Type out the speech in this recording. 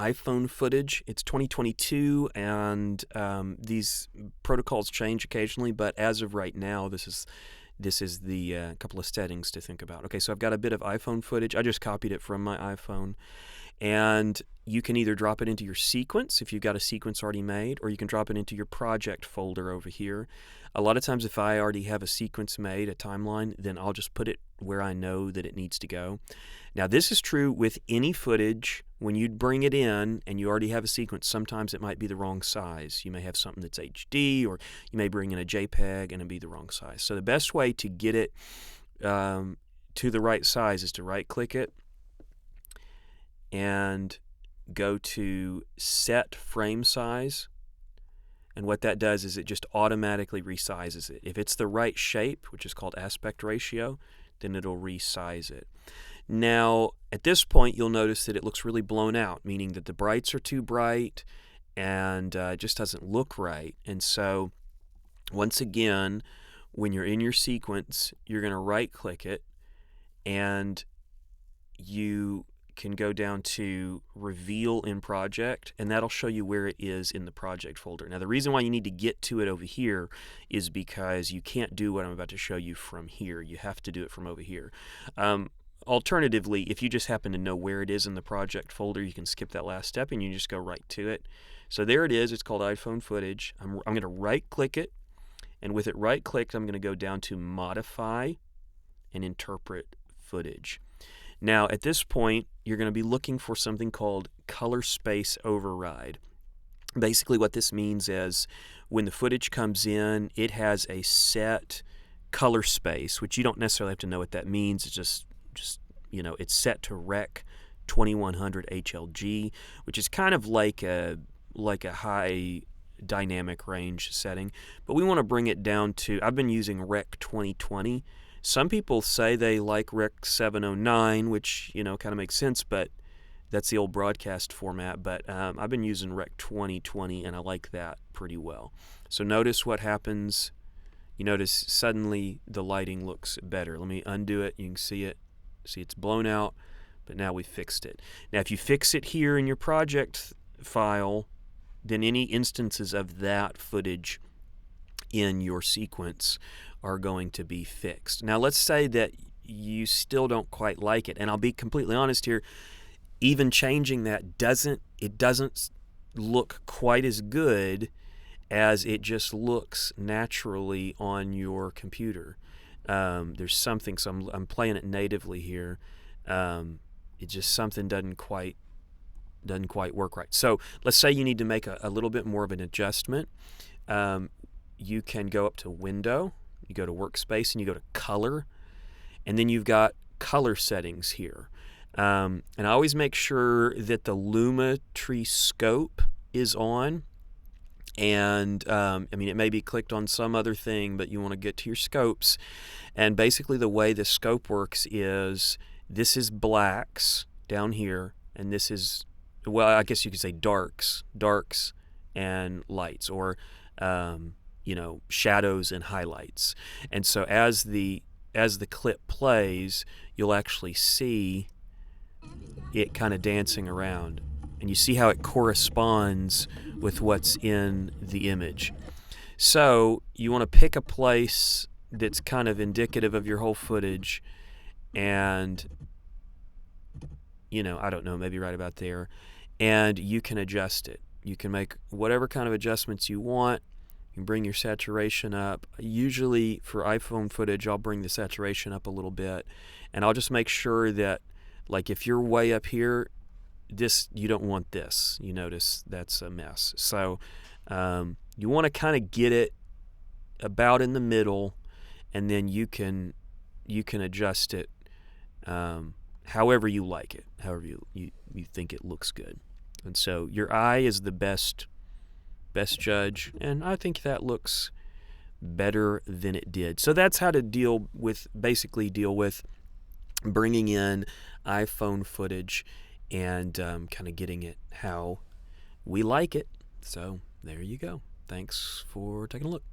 iPhone footage. It's 2022, and these protocols change occasionally, but as of right now, this is the couple of settings to think about. Okay, so I've got a bit of iPhone footage. I just copied it from my iPhone, and you can either drop it into your sequence if you've got a sequence already made, or you can drop it into your project folder over here. A lot of times if I already have a sequence made, a timeline, then I'll just put it where I know that it needs to go. Now this is true with any footage. When you bring it in and you already have a sequence, sometimes it might be the wrong size. You may have something that's HD, or you may bring in a JPEG and it'll be the wrong size. So the best way to get it to the right size is to right-click it and go to Set Frame Size. And what that does is it just automatically resizes it. If it's the right shape, which is called aspect ratio, then it'll resize it. Now, at this point, you'll notice that it looks really blown out, meaning that the brights are too bright and it just doesn't look right. And so, once again, when you're in your sequence, you're going to right-click it, and you can go down to Reveal in Project, and that'll show you where it is in the project folder. Now, the reason why you need to get to it over here is because you can't do what I'm about to show you from here. You have to do it from over here. Alternatively, if you just happen to know where it is in the project folder, you can skip that last step and you just go right to it. So there it is. It's called iPhone footage. I'm going to right-click it, and with it right-clicked, I'm going to go down to Modify and Interpret Footage. Now, at this point, you're going to be looking for something called Color Space Override. Basically, what this means is when the footage comes in, it has a set color space, which you don't necessarily have to know what that means. It's just it's set to Rec 2100 HLG, which is kind of like a high dynamic range setting. But we want to bring it down to, I've been using Rec 2020. Some people say they like Rec 709, which, kind of makes sense, but that's the old broadcast format. But I've been using Rec 2020, and I like that pretty well. So notice what happens. You notice suddenly the lighting looks better. Let me undo it. You can see it. See, it's blown out, but now we fixed it. Now, if you fix it here in your project file, then any instances of that footage in your sequence are going to be fixed. Now, let's say that you still don't quite like it, and I'll be completely honest here, even changing that doesn't look quite as good as it just looks naturally on your computer. There's something, so I'm playing it natively here. It just something doesn't quite work right. So let's say you need to make a little bit more of an adjustment. You can go up to Window, you go to Workspace, and you go to Color, and then you've got color settings here. And I always make sure that the Lumetri scope is on. And it may be clicked on some other thing, but you want to get to your scopes. And basically the way the scope works is this is blacks down here, and this is, well, I guess you could say darks and lights, or shadows and highlights. And so as the clip plays, you'll actually see it kind of dancing around, and you see how it corresponds with what's in the image. So you want to pick a place that's kind of indicative of your whole footage, and I don't know, maybe right about there, and you can adjust it. You can make whatever kind of adjustments you want. You can bring your saturation up. Usually for iPhone footage, I'll bring the saturation up a little bit, and I'll just make sure that, like, if you're way up here, you don't want this. You notice that's a mess. So you want to kind of get it about in the middle, and then you can adjust it however you like it, however you think it looks good. And so your eye is the best judge, and I think that looks better than it did. So that's how to deal with bringing in iPhone footage and kind of getting it how we like it. So there you go. Thanks for taking a look.